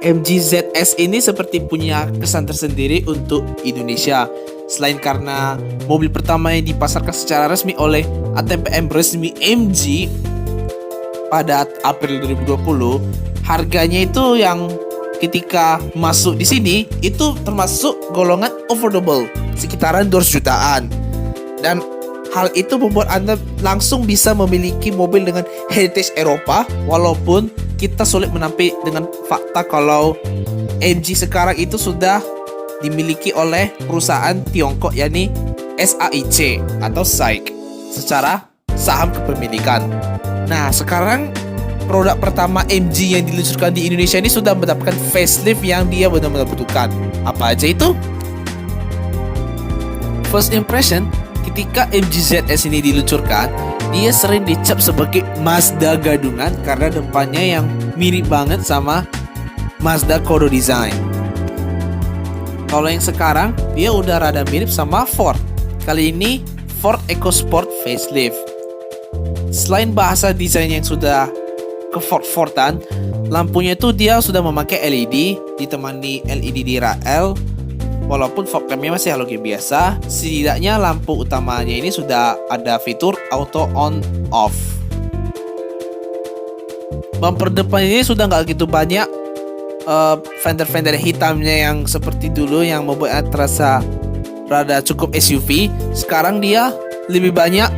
MG ZS ini seperti punya kesan tersendiri untuk Indonesia. Selain karena mobil pertama yang dipasarkan secara resmi oleh ATPM resmi MG pada April 2020, harganya itu yang ketika masuk di sini itu termasuk golongan affordable, sekitaran 200 jutaan. Dan hal itu membuat Anda langsung bisa memiliki mobil dengan heritage Eropa, walaupun kita sulit menampik dengan fakta kalau MG sekarang itu sudah dimiliki oleh perusahaan Tiongkok, yakni SAIC atau SAIC secara saham kepemilikan. Nah, sekarang produk pertama MG yang diluncurkan di Indonesia ini sudah mendapatkan facelift yang dia benar-benar butuhkan. Apa aja itu? First impression, ketika MG ZS ini diluncurkan, dia sering dicap sebagai Mazda gadungan karena depannya yang mirip banget sama Mazda Kodo Design. Kalau yang sekarang, dia udah rada mirip sama Ford. Kali ini, Ford EcoSport facelift. Selain bahasa desain yang sudah ke Ford-Fordan, lampunya itu dia sudah memakai LED, ditemani LED di rail. Walaupun fog lampnya masih halogen biasa, setidaknya lampu utamanya ini sudah ada fitur auto on off. Bumper depan ini sudah nggak gitu banyak fender-fender hitamnya yang seperti dulu yang membuat terasa rada cukup SUV. Sekarang dia lebih banyak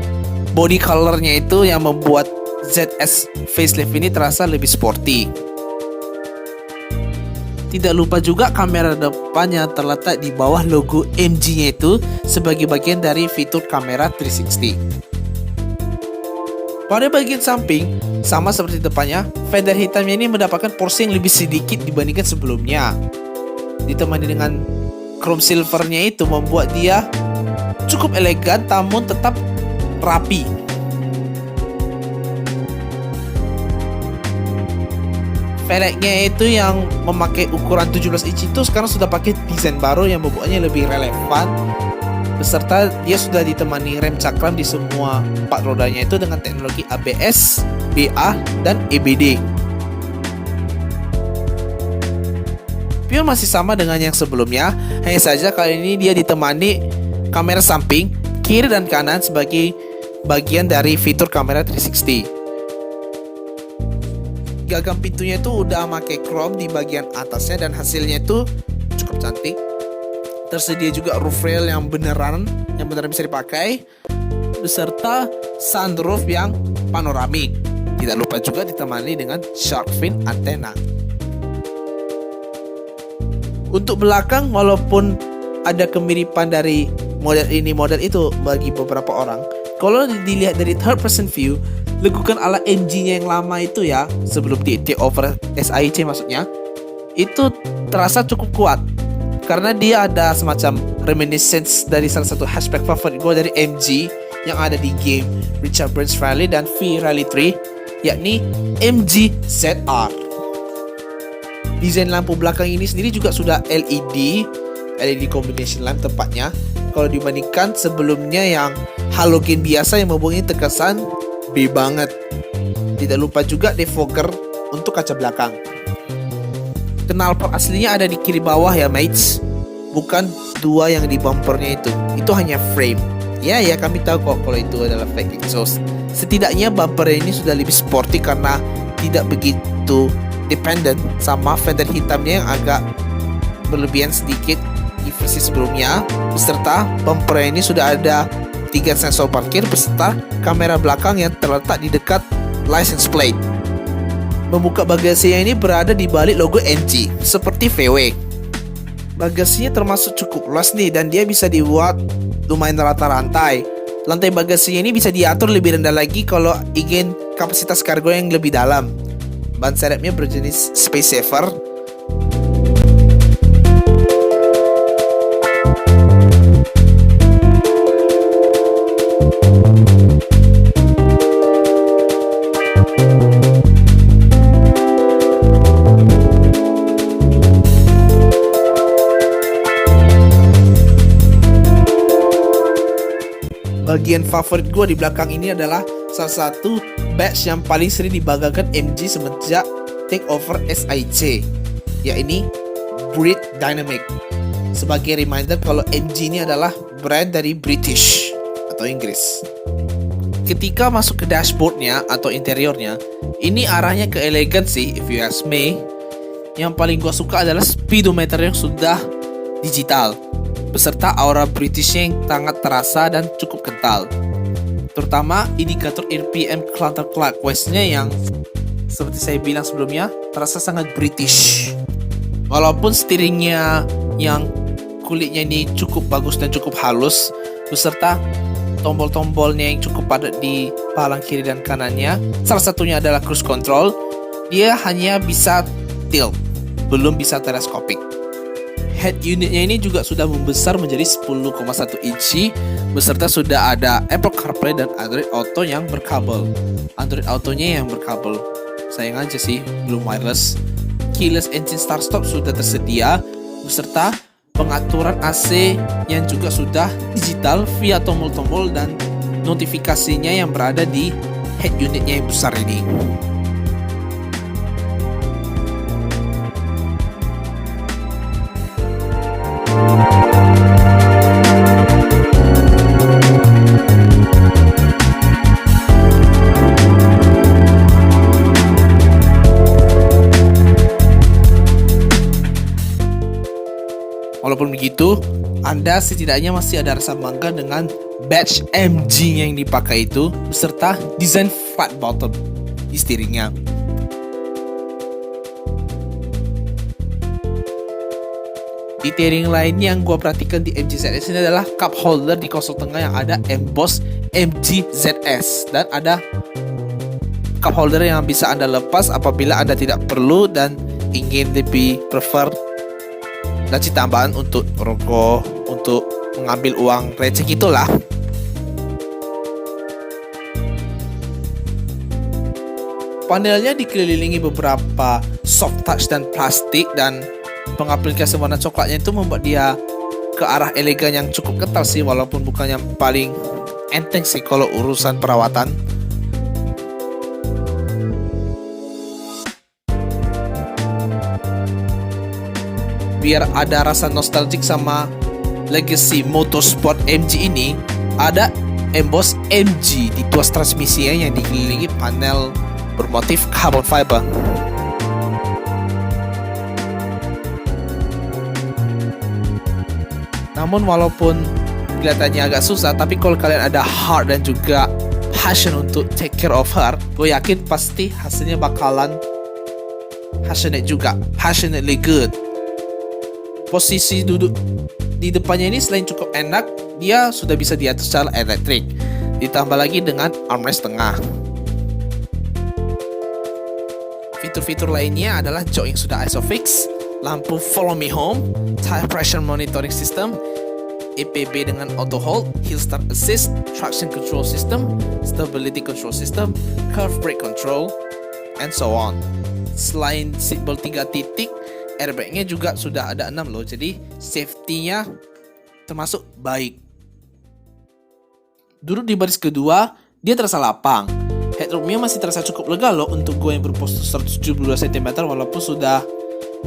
body colornya itu yang membuat ZS facelift ini terasa lebih sporty. Tidak lupa juga kamera depan yang terletak di bawah logo MG-nya itu sebagai bagian dari fitur kamera 360. Pada bagian samping, sama seperti depannya, fender hitamnya ini mendapatkan porsi yang lebih sedikit dibandingkan sebelumnya. Ditemani dengan chrome silvernya itu membuat dia cukup elegan namun tetap rapi. Velgnya itu yang memakai ukuran 17 inch itu sekarang sudah pakai desain baru yang membuatnya lebih relevan, beserta dia sudah ditemani rem cakram di semua 4 rodanya itu dengan teknologi ABS, BA, dan EBD. Pion masih sama dengan yang sebelumnya, hanya saja kali ini dia ditemani kamera samping, kiri dan kanan sebagai bagian dari fitur kamera 360. Gagang pintunya itu udah pakai chrome di bagian atasnya dan hasilnya itu cukup cantik. Tersedia juga roof rail yang beneran bisa dipakai, beserta sunroof yang panoramik. Tidak lupa juga ditemani dengan shark fin antena. Untuk belakang, walaupun ada kemiripan dari model ini model itu bagi beberapa orang, kalau dilihat dari third person view, lekukan ala MG-nya yang lama itu ya, sebelum di take over SAIC maksudnya, itu terasa cukup kuat karena dia ada semacam reminiscence dari salah satu hatchback favorit gue dari MG yang ada di game Richard Burns Rally dan V Rally 3, yakni MG ZR. Desain lampu belakang ini sendiri juga sudah LED combination lamp tepatnya, kalau dibandingkan sebelumnya yang halogen biasa yang membuatnya terkesan B banget. Tidak lupa juga defogger untuk kaca belakang. Knalpot aslinya ada di kiri bawah ya mates, bukan dua yang di bumpernya itu hanya frame. Ya kami tahu kok kalau itu adalah fake exhaust. Setidaknya bumper ini sudah lebih sporty karena tidak begitu dependent sama fender hitamnya yang agak berlebihan sedikit di versi sebelumnya. Beserta bumper ini sudah ada 3 sensor parkir beserta kamera belakang yang terletak di dekat license plate. Membuka bagasinya ini berada di balik logo MG seperti VW. Bagasinya termasuk cukup luas nih dan dia bisa dibuat lumayan rata rantai. Lantai bagasinya ini bisa diatur lebih rendah lagi kalau ingin kapasitas kargo yang lebih dalam. Ban serepnya berjenis Space Saver. Bagian favorit gue di belakang ini adalah salah satu badge yang paling sering dibanggakan MG semenjak take over SAIC, yakni Brit Dynamic. Sebagai reminder kalau MG ini adalah brand dari British atau Inggris. Ketika masuk ke dashboardnya atau interiornya, ini arahnya ke elegancy if you ask me. Yang paling gua suka adalah speedometer yang sudah digital, beserta aura Britishnya yang sangat terasa dan cukup kental. Terutama indikator RPM counterclockwise-nya yang seperti saya bilang sebelumnya terasa sangat British. Walaupun steeringnya yang kulitnya ini cukup bagus dan cukup halus, beserta tombol-tombolnya yang cukup padat di palang kiri dan kanannya. Salah satunya adalah cruise control. Dia hanya bisa tilt, belum bisa teleskopik. Head unitnya ini juga sudah membesar menjadi 10,1 inci, beserta sudah ada Apple CarPlay dan Android Auto yang berkabel. Android Autonya yang berkabel. Sayang aja sih, belum wireless. Keyless engine start stop sudah tersedia, beserta pengaturan AC yang juga sudah digital via tombol-tombol dan notifikasinya yang berada di head unitnya yang besar ini. Walaupun begitu, Anda setidaknya masih ada rasa bangga dengan badge MG yang dipakai itu, beserta desain flat bottom di steeringnya. Detailing lainnya yang gue perhatikan di MG ZS ini adalah cup holder di konsol tengah yang ada emboss MG ZS, dan ada cup holder yang bisa Anda lepas apabila Anda tidak perlu dan ingin lebih prefer laci tambahan untuk rokok, untuk mengambil uang receh gitulah. Panelnya dikelilingi beberapa soft touch dan plastik, dan pengaplikasian warna coklatnya itu membuat dia ke arah elegan yang cukup kental sih, walaupun bukan yang paling enteng sih kalau urusan perawatan. Biar ada rasa nostalgic sama legacy motorsport MG ini, ada emboss MG di tuas transmisinya yang dikelilingi panel bermotif carbon fiber. Namun walaupun kelihatannya agak susah, tapi kalau kalian ada heart dan juga passion untuk take care of her, gue yakin pasti hasilnya bakalan passionate juga, passionately good. Posisi duduk di depannya ini selain cukup enak, dia sudah bisa diatur secara elektrik, ditambah lagi dengan armrest tengah. Fitur-fitur lainnya adalah jok yang sudah ISOFIX, lampu follow me home, tire pressure monitoring system, EPB dengan auto hold, hill start assist, traction control system, stability control system, curve brake control, and so on. Selain seatbelt 3 titik, airbagnya juga sudah ada 6 loh, jadi safety-nya termasuk baik. Duduk di baris kedua, dia terasa lapang. Headroomnya masih terasa cukup lega loh untuk gue yang berpostur 172 cm, walaupun sudah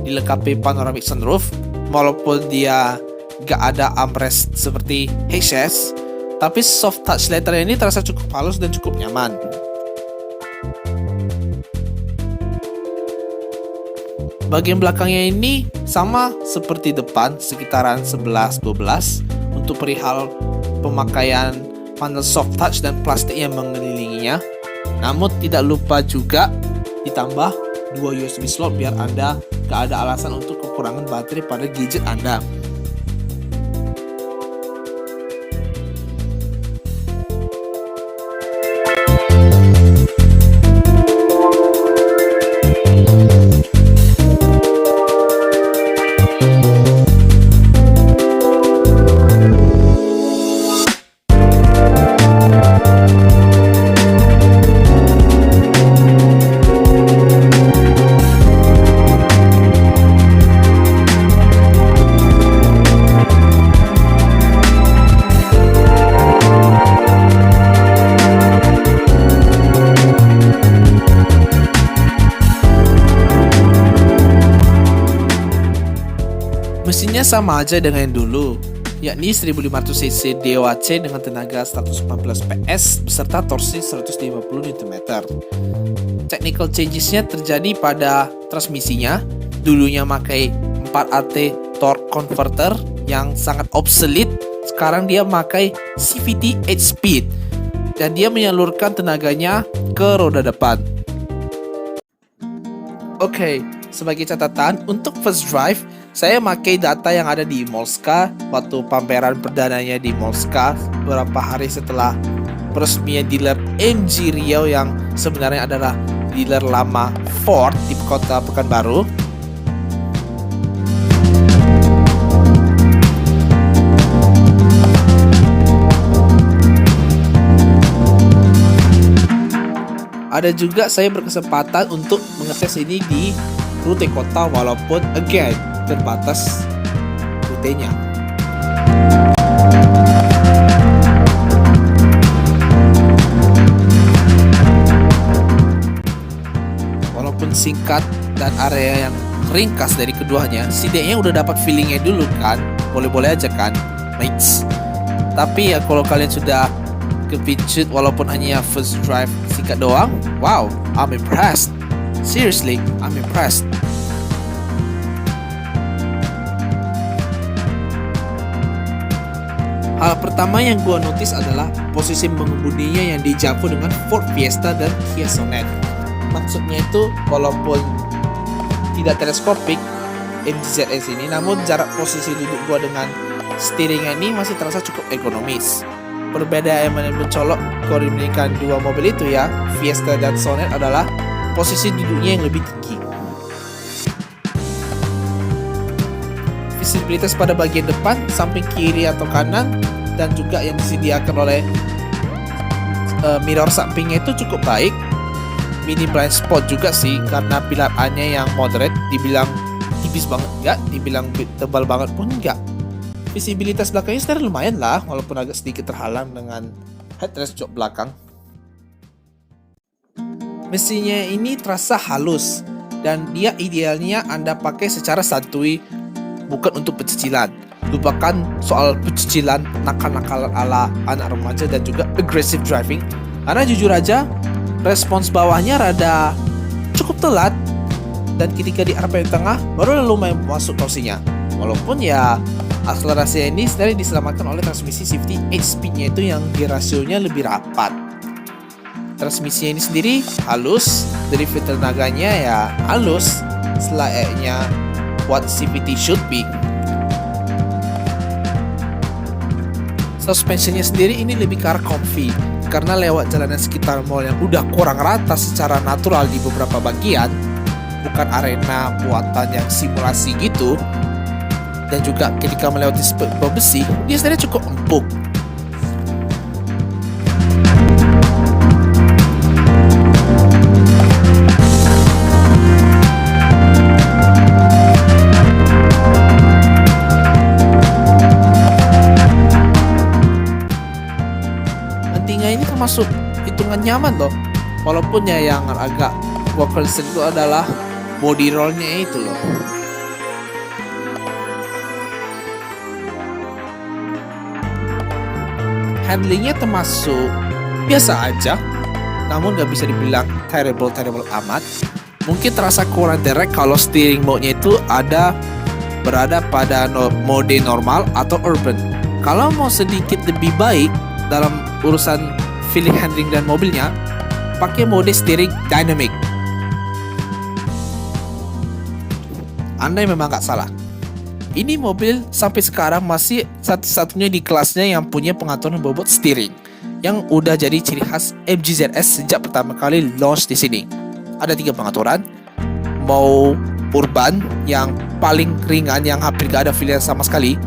dilengkapi panoramic sunroof. Walaupun dia gak ada armrest seperti HS, tapi soft touch letter ini terasa cukup halus dan cukup nyaman. Bagian belakangnya ini sama seperti depan, sekitaran 11-12 untuk perihal pemakaian panel soft touch dan plastik yang mengelilinginya. Namun tidak lupa juga ditambah 2 USB slot biar Anda gak ada alasan untuk kekurangan baterai pada gadget Anda. Mesinnya sama aja dengan yang dulu, yakni 1500cc DOHC dengan tenaga 114 PS beserta torsi 150 Nm. Technical changesnya terjadi pada transmisinya. Dulunya pakai 4AT torque converter yang sangat obsolete. Sekarang dia pakai CVT 8 speed dan dia menyalurkan tenaganya ke roda depan. Oke, sebagai catatan untuk first drive, saya pakai data yang ada di Molska waktu pameran perdananya di Molska beberapa hari setelah peresmian dealer MG Riau yang sebenarnya adalah dealer lama Ford di kota Pekanbaru. Ada juga saya berkesempatan untuk mengetes ini di rute kota walaupun again terbatas rutenya. Walaupun singkat dan area yang ringkas dari keduanya, setidaknya udah dapat feelingnya dulu kan. Boleh-boleh aja kan, mates. Tapi ya kalau kalian sudah kepincut walaupun hanya first drive singkat doang, wow, I'm impressed. Seriously, I'm impressed. Hal pertama yang gua notice adalah posisi mengemudinya yang dijangkau dengan Ford Fiesta dan Kia Sonet. Maksudnya itu walaupun tidak teleskopik MG ZS ini, namun jarak posisi duduk gua dengan steeringnya ini masih terasa cukup ekonomis. Perbedaan yang mencolok kalau dibandingkan dua mobil itu ya, Fiesta dan Sonet adalah posisi duduknya yang lebih tinggi. Visibilitas pada bagian depan, samping kiri atau kanan, dan juga yang disediakan oleh mirror sampingnya itu cukup baik. Mini blind spot juga sih, karena pilarannya yang moderate, dibilang tipis banget enggak, dibilang tebal banget pun enggak. Visibilitas belakangnya sebenarnya lumayan lah, walaupun agak sedikit terhalang dengan headrest jok belakang. Mesinnya ini terasa halus dan dia idealnya Anda pakai secara santuy, bukan untuk pecicilan. Lupakan soal pecicilan, nakal-nakal ala anak remaja dan juga aggressive driving. Karena jujur aja, respons bawahnya rada cukup telat dan ketika di RPM tengah baru lumayan masuk torsinya. Walaupun ya akselerasi ini sebenarnya diselamatkan oleh transmisi CVT 8 speednya itu yang di rasionya lebih rapat. Transmisinya ini sendiri halus, delivery tenaganya ya halus, selayaknya what CVT should be. Suspensionnya sendiri ini lebih ke arah comfy, karena lewat jalanan sekitar mall yang udah kurang rata secara natural di beberapa bagian, bukan arena buatan yang simulasi gitu. Dan juga ketika melewati spek besi, dia sebenarnya cukup empuk. Nantinya ini termasuk hitungan nyaman loh. Walaupun ya yang agak gua concern itu adalah body rollnya itu loh. Handlingnya termasuk biasa aja, namun gak bisa dibilang terrible amat. Mungkin terasa kurang direct kalau steering mode-nya itu berada pada mode normal atau urban. Kalau mau sedikit lebih baik dalam urusan feeling handling dan mobilnya, pakai mode steering dynamic. Anda memang gak salah. Ini mobil sampai sekarang masih satu-satunya di kelasnya yang punya pengaturan bobot steering, yang udah jadi ciri khas MG ZS sejak pertama kali launch di sini. Ada 3 pengaturan, mau urban yang paling ringan yang hampir gak ada pilihan sama sekali,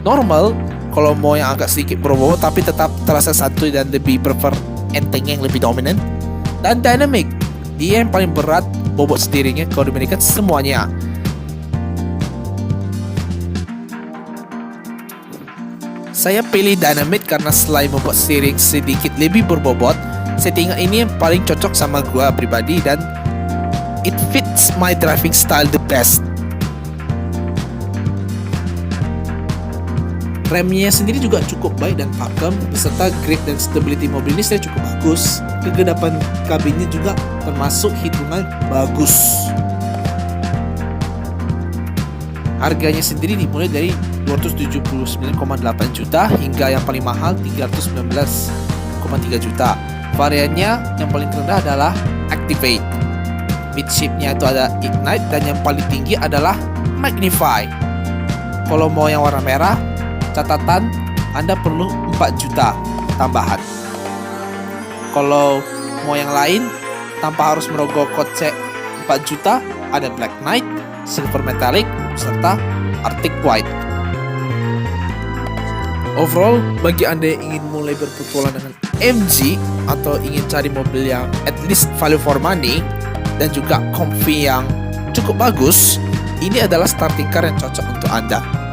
normal kalau mau yang agak sedikit berbobot tapi tetap terasa santuy dan lebih prefer enteng yang lebih dominan, dan dynamic, dia yang paling berat bobot steeringnya kalau dibandingkan semuanya. Saya pilih dynamic karena selain membuat steering sedikit lebih berbobot, settingan ini yang paling cocok sama gua pribadi dan it fits my driving style the best. Remnya sendiri juga cukup baik dan pakem, beserta grip dan stability mobil ini saya cukup bagus. Kegedapan kabinnya juga termasuk hitungan bagus. Harganya sendiri dimulai dari 279,8 juta hingga yang paling mahal 319,3 juta. Variannya yang paling rendah adalah Activate. Midshipnya itu ada Ignite dan yang paling tinggi adalah Magnify. Kalau mau yang warna merah, catatan Anda perlu 4 juta tambahan. Kalau mau yang lain tanpa harus merogoh kocek 4 juta, ada Black Knight, Silver Metallic, serta Arctic White. Overall, bagi Anda yang ingin mulai berpetualang dengan MG atau ingin cari mobil yang at least value for money dan juga comfy yang cukup bagus, ini adalah starting car yang cocok untuk Anda.